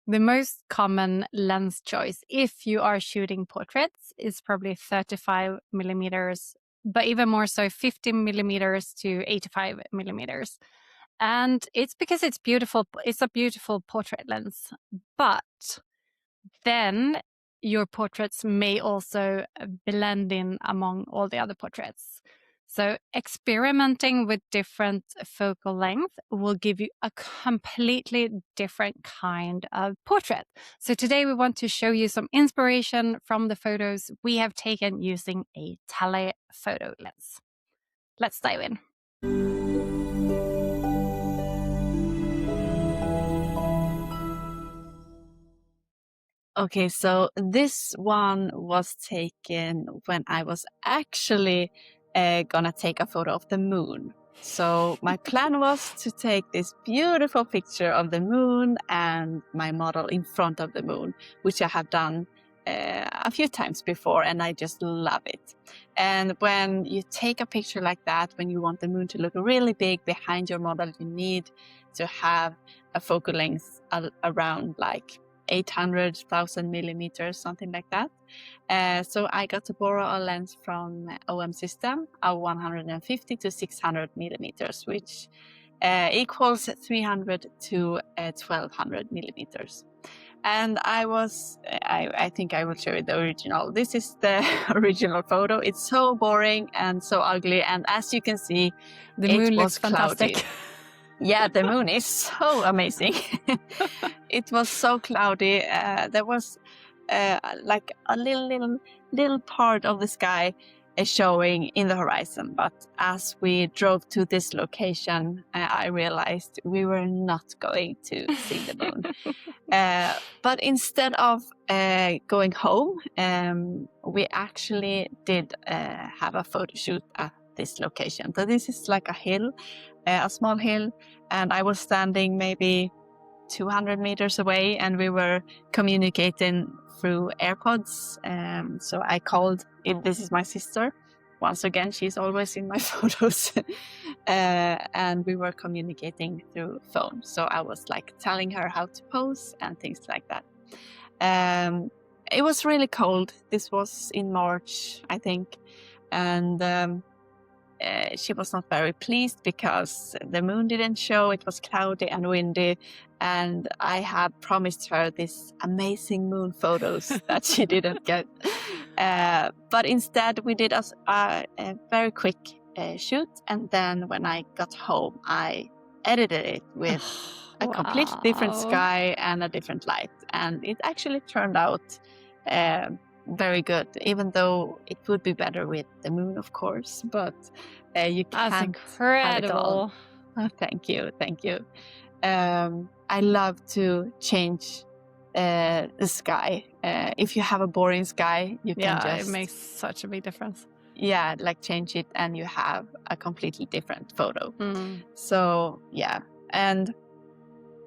The most common lens choice, if you are shooting portraits, is probably 35 millimeters, but even more so 50 millimeters to 85 millimeters. And it's because it's beautiful. It's a beautiful portrait lens. But then your portraits may also blend in among all the other portraits. So experimenting with different focal length will give you a completely different kind of portrait. So today we want to show you some inspiration from the photos we have taken using a telephoto lens. Let's dive in. Okay, so this one was taken when I was actually gonna take a photo of the moon. So my plan was to take this beautiful picture of the moon and my model in front of the moon, which I have done a few times before, and I just love it. And when you take a picture like that, when you want the moon to look really big behind your model, you need to have a focal length around like 800,000 millimeters, something like that. So I got to borrow a lens from OM System of 150 to 600 millimeters, which equals 300 to 1200 millimeters. And I think I will show you the original. This is the original photo. It's so boring and so ugly. And as you can see, the moon looks fantastic. Cloudy. Yeah, the moon is so amazing. It was so cloudy. There was like a little part of the sky showing in the horizon. But as we drove to this location, I realized we were not going to see the moon. But instead of going home, we actually did have a photo shoot at this location. So this is like a hill, a small hill, and I was standing maybe 200 meters away, and we were communicating through AirPods. So I called, this is my sister. Once again, she's always in my photos. And we were communicating through phone. So I was like telling her how to pose and things like that. It was really cold. This was in March, I think. And she was not very pleased because the moon didn't show. It was cloudy and windy, and I had promised her this amazing moon photos that she didn't get. But instead, we did a very quick shoot, and then when I got home, I edited it with a completely different sky and a different light, and it actually turned out very good, even though it would be better with the moon, of course, but you can't. That's incredible. Oh, thank you. I love to change the sky. If you have a boring sky, you can just... it makes such a big difference. Yeah, like change it and you have a completely different photo. So yeah, and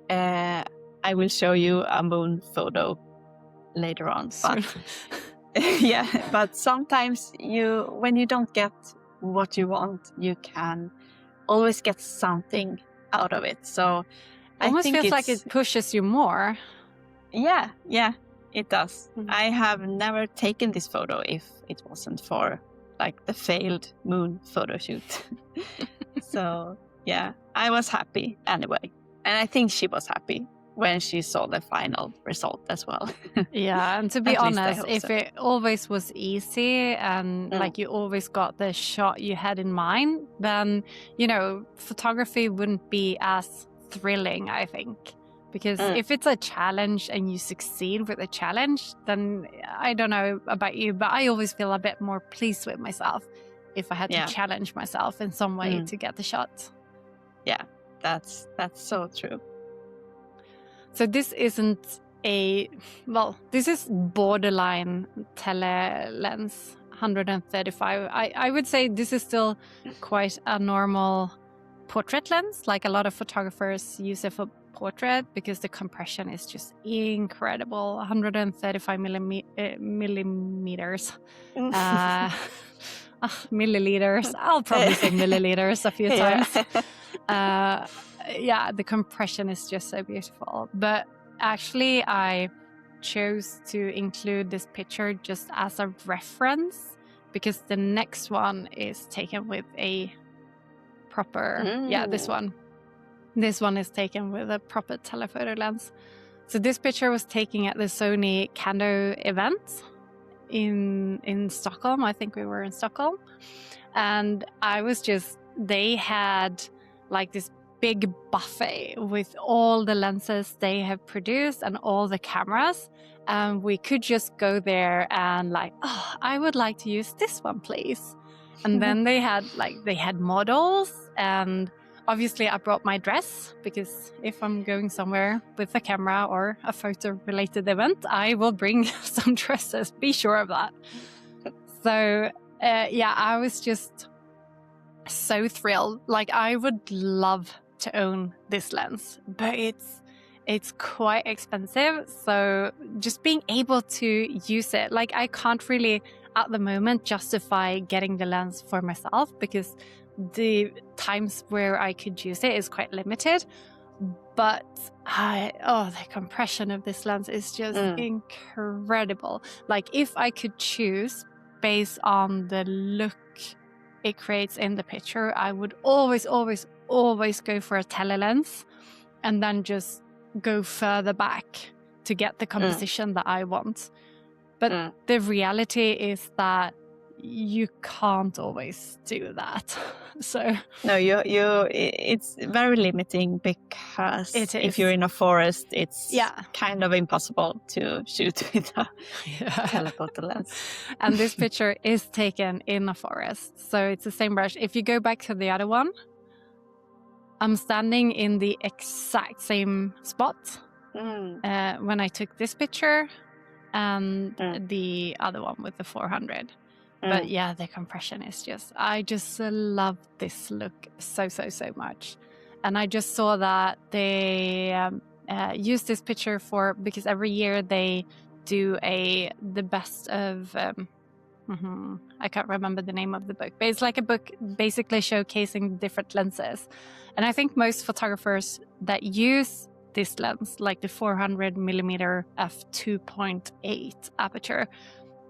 I will show you a moon photo later on. But yeah, but sometimes when you don't get what you want, you can always get something out of it. So almost feels like it pushes you more. Yeah, it does. I have never taken this photo if it wasn't for like the failed moon photo shoot. So yeah, I was happy anyway, and I think she was happy when she saw the final result as well. Yeah, and to be honest, if it always was easy and like you always got the shot you had in mind, then, photography wouldn't be as thrilling, I think. Because if it's a challenge and you succeed with a challenge, then I don't know about you, but I always feel a bit more pleased with myself if I had to challenge myself in some way to get the shot. Yeah, that's so true. So this isn't this is borderline tele lens, 135. I would say this is still quite a normal portrait lens. Like a lot of photographers use it for portrait because the compression is just incredible. 135 millimeters. Milliliters. I'll probably say milliliters a few times. Yeah, the compression is just so beautiful. But actually, I chose to include this picture just as a reference because the next one is taken with a proper, this one. This one is taken with a proper telephoto lens. So this picture was taken at the Sony Kando event in Stockholm. I think we were in Stockholm. And they had like this big buffet with all the lenses they have produced and all the cameras. And we could just go there and like, oh, I would like to use this one, please. And then they had models, and obviously I brought my dress because if I'm going somewhere with a camera or a photo related event, I will bring some dresses, be sure of that. So I was just so thrilled. Like, I would love to own this lens, but it's quite expensive. So just being able to use it, like, I can't really at the moment justify getting the lens for myself because the times where I could use it is quite limited. But the compression of this lens is just incredible. Like, if I could choose based on the look it creates in the picture, I would always go for a tele lens and then just go further back to get the composition that I want. But the reality is that you can't always do that. So no, it's very limiting because if you're in a forest, it's kind of impossible to shoot with a telephoto lens. And this picture is taken in a forest, so it's the same brush. If you go back to the other one, I'm standing in the exact same spot when I took this picture and the other one with the 400. But yeah, the compression is I just love this look so much. And I just saw that they used this picture because every year they do the best of, I can't remember the name of the book, but it's like a book basically showcasing different lenses. And I think most photographers that use this lens, like the 400mm f2.8 aperture,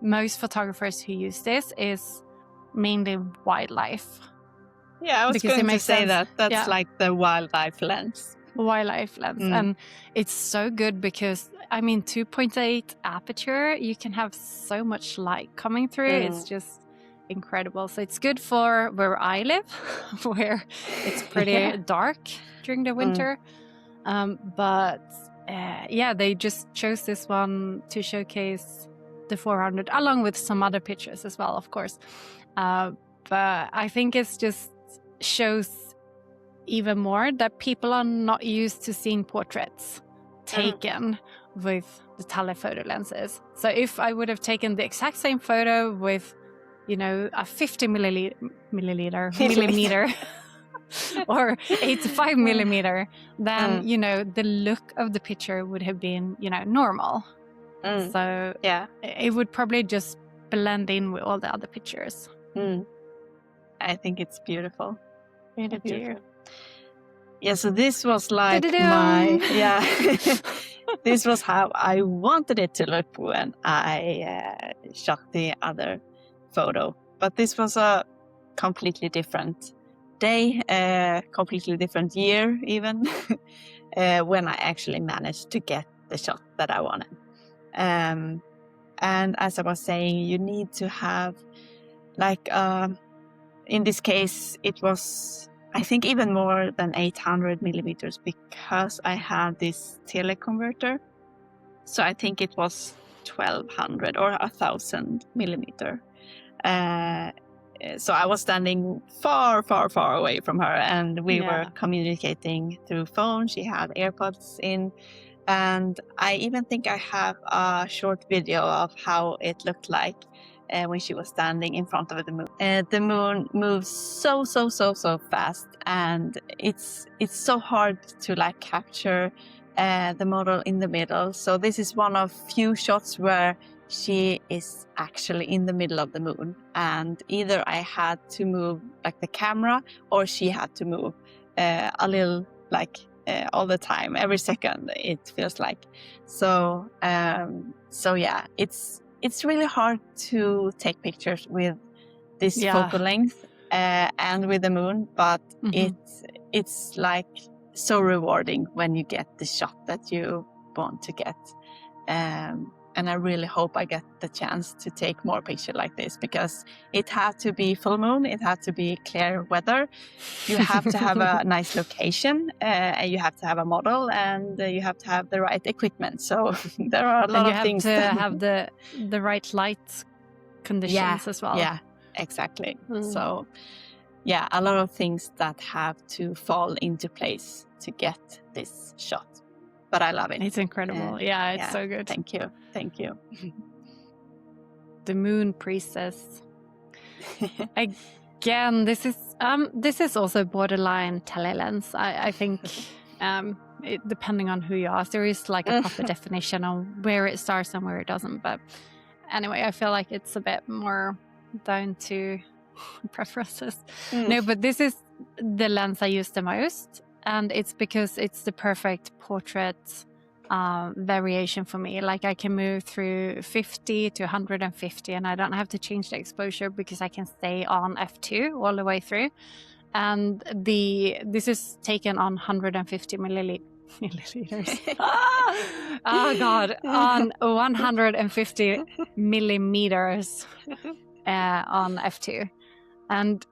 most photographers who use this is mainly wildlife. Yeah, I was going to say that. That's like the wildlife lens. And it's so good because, I mean, 2.8 aperture, you can have so much light coming through. It's just incredible. So it's good for where I live, where it's pretty dark during the winter. They just chose this one to showcase the 400 along with some other pictures as well, of course. But I think it's just shows even more that people are not used to seeing portraits taken with the telephoto lenses. So if I would have taken the exact same photo with, a 50 millimeter or 85 millimeter, then, the look of the picture would have been, normal. So it would probably just blend in with all the other pictures. I think it's beautiful. Really beautiful. Yeah, so this was like this was how I wanted it to look when I shot the other photo. But this was a completely different day, completely different year even, when I actually managed to get the shot that I wanted. And as I was saying, you need to have in this case, it was, I think, even more than 800 millimeters because I have this teleconverter. So I think it was 1200 or 1000 millimeter. So I was standing far away from her, and we were communicating through phone. She had AirPods in. And I even think I have a short video of how it looked like when she was standing in front of the moon. The moon moves so fast, and it's so hard to capture the model in the middle. So this is one of few shots where she is actually in the middle of the moon, and either I had to move the camera or she had to move a little all the time, every second. It feels like so. So yeah, it's really hard to take pictures with this focal length and with the moon, but it's like so rewarding when you get the shot that you want to get. And I really hope I get the chance to take more pictures like this, because it had to be full moon, it had to be clear weather, you have to have a nice location, and you have to have a model, and you have to have the right equipment. So there are a lot of things. And you have to have the right light conditions as well. Yeah, exactly. So yeah, a lot of things that have to fall into place to get this shot. But I love it. It's incredible. It's so good. Thank you. The moon priestess. Again, this is also borderline telelens. I think depending on who you ask, there is like a proper definition on where it starts and where it doesn't. But anyway, I feel like it's a bit more down to preferences. No, but this is the lens I use the most. And it's because it's the perfect portrait variation for me. Like I can move through 50 to 150 and I don't have to change the exposure because I can stay on f2 all the way through. And this is taken on 150 milliliters. Oh God, on 150 millimeters on f2. And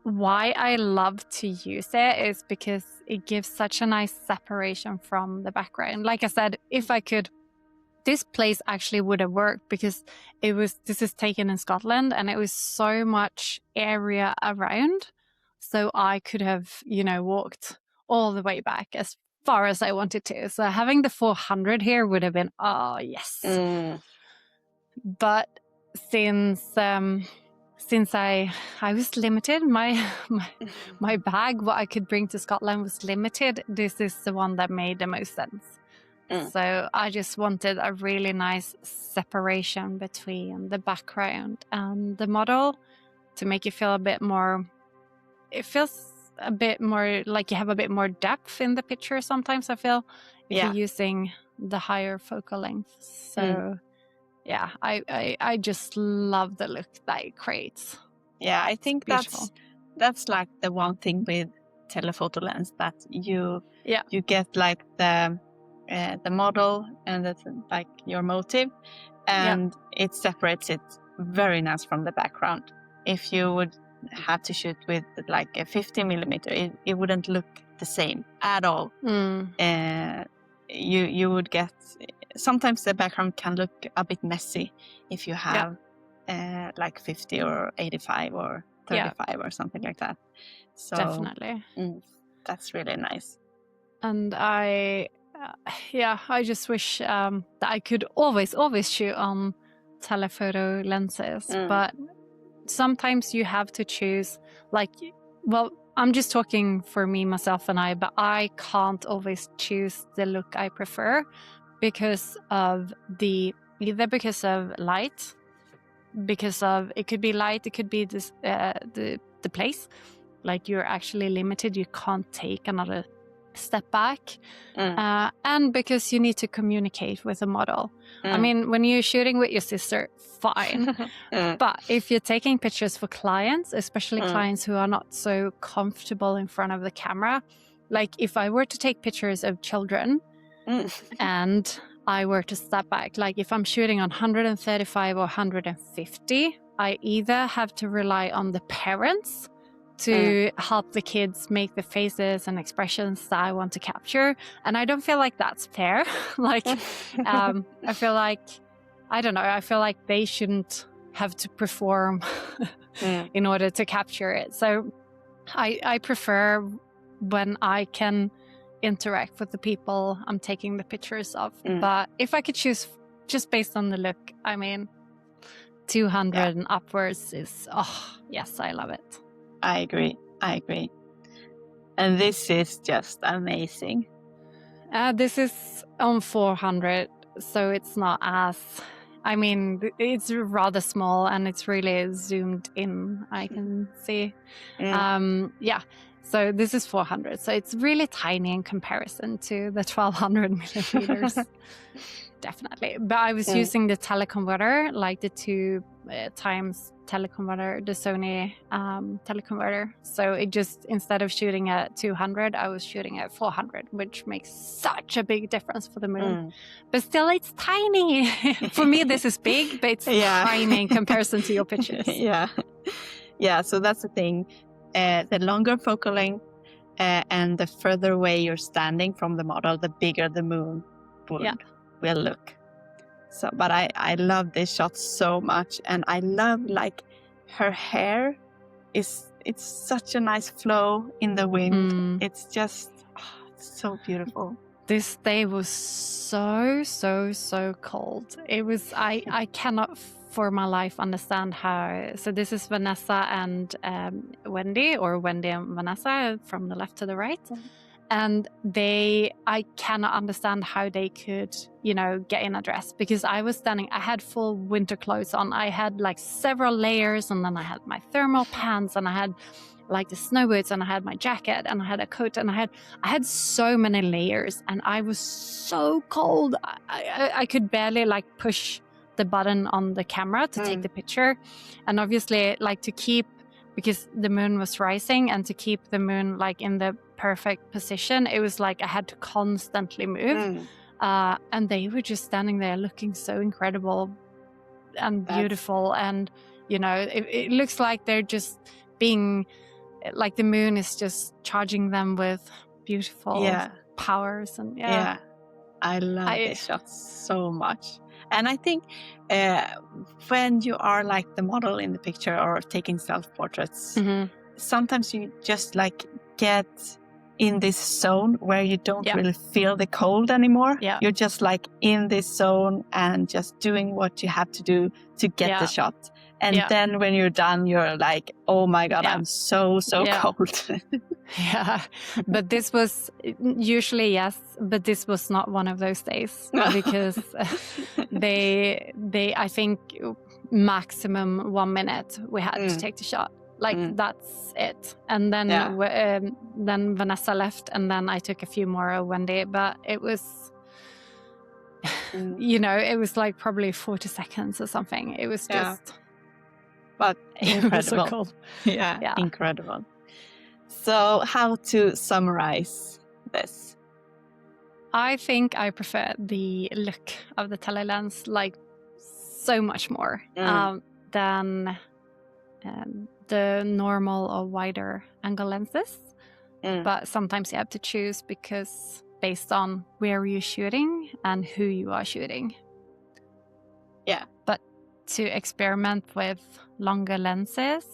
why I love to use it is because it gives such a nice separation from the background. Like I said, if I could, this place actually would have worked because this is taken in Scotland and it was so much area around. So I could have, walked all the way back as far as I wanted to. So having the 400 here would have been, oh yes. But since I was limited, my bag, what I could bring to Scotland was limited, this is the one that made the most sense. So I just wanted a really nice separation between the background and the model to make it feel a bit more, it feels a bit more like you have a bit more depth in the picture sometimes, I feel, if you're using the higher focal length. So yeah, I just love the look that it creates. Yeah, I think that's like the one thing with telephoto lens, that you get like the model and that's like your motive, and it separates it very nice from the background. If you would have to shoot with like a 50 millimeter, it wouldn't look the same at all. You would get, sometimes the background can look a bit messy if you have like 50 or 85 or 35 or something like that. So definitely. That's really nice. And I just wish that I could always shoot on telephoto lenses, but sometimes you have to choose, like, well, I'm just talking for me, myself and I, but I can't always choose the look I prefer because of either because of light, because of, it could be light, it could be this, the place, like you're actually limited, you can't take another step back, and because you need to communicate with a model. I mean, when you're shooting with your sister, fine, but if you're taking pictures for clients, especially clients who are not so comfortable in front of the camera, like if I were to take pictures of children and I were to step back, like if I'm shooting on 135 or 150, I either have to rely on the parents to help the kids make the faces and expressions that I want to capture. And I don't feel like that's fair. Like, I feel like, I don't know, I feel like they shouldn't have to perform in order to capture it. So I prefer when I can interact with the people I'm taking the pictures of. But if I could choose just based on the look, I mean, 200 and upwards is, oh, yes, I love it. I agree. And this is just amazing. This is on 400, so it's not as, I mean, it's rather small and it's really zoomed in, I can see. So this is 400. So it's really tiny in comparison to the 1200 millimeters. Definitely. But I was using the teleconverter, like the 2 times teleconverter, the Sony teleconverter. So it just, instead of shooting at 200, I was shooting at 400, which makes such a big difference for the moon. But still, it's tiny. For me, this is big, but it's tiny in comparison to your pictures. Yeah, so that's the thing. The longer focal length and the further away you're standing from the model, the bigger the moon will look. So, but I love this shot so much, and I love like her hair it's such a nice flow in the wind. It's just so beautiful. This day was so cold. It was I cannot for my life understand how. So this is Vanessa and Wendy, or Wendy and Vanessa from the left to the right. And I cannot understand how they could, get in a dress, because I was standing, I had full winter clothes on. I had like several layers, and then I had my thermal pants, and I had like the snow boots, and I had my jacket, and I had a coat, and I had so many layers, and I was so cold. I could barely like push the button on the camera to take the picture. And obviously like to keep, because the moon was rising, and to keep the moon like in the perfect position, it was like I had to constantly move. And they were just standing there looking so incredible and beautiful. And, it looks like they're just being, like the moon is just charging them with beautiful powers. And I love this shot so much. And I think when you are like the model in the picture or taking self-portraits, sometimes you just like get in this zone where you don't really feel the cold anymore. You're just like in this zone and just doing what you have to do to get the shot. And then when you're done, you're like, oh my God, I'm so cold. But this was usually, but this was not one of those days, because they I think maximum 1 minute we had to take the shot. Like that's it. And then then Vanessa left, and then I took a few more of Wendy, but it was it was like probably 40 seconds or something. It was just but incredible. It was so cool. Incredible. So how to summarize this? I think I prefer the look of the telelens like so much more than the normal or wider angle lenses. But sometimes you have to choose, because based on where you're shooting and who you are shooting. But to experiment with longer lenses,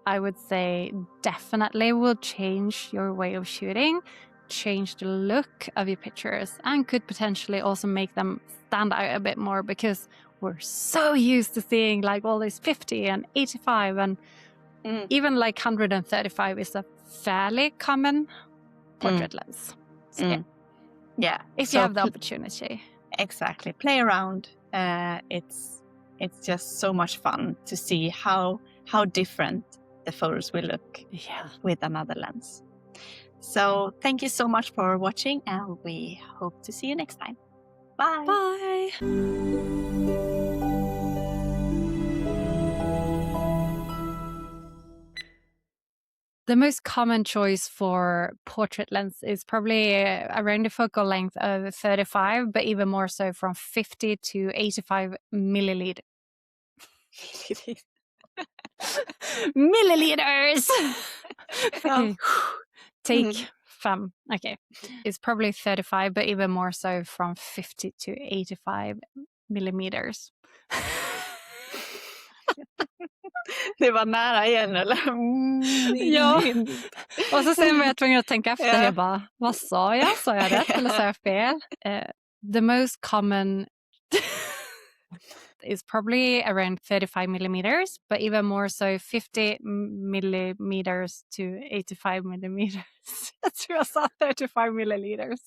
I would say definitely will change your way of shooting, change the look of your pictures, and could potentially also make them stand out a bit more, because we're so used to seeing like all these 50 and 85 and even like 135 is a fairly common portrait lens. So, if you have the opportunity. Exactly. Play around. It's just so much fun to see how different the photos will look with another lens. So thank you so much for watching, and we hope to see you next time. Bye. Bye. The most common choice for portrait lens is probably around the focal length of 35, but even more so from 50 to 85 milliliters. Milliliters! Okay. Take from, okay. It's probably 35, but even more so from 50 to 85 millimeters. Det var nära igen, eller? Ja. Och så sen var jag tvungen att tänka efter. Jag bara, vad sa jag? Sa jag rätt eller sa jag fel? The most common is probably around 35 millimeters, but even more so 50 millimeters to 85 millimeters. Jag tror jag sa 35 milliliters.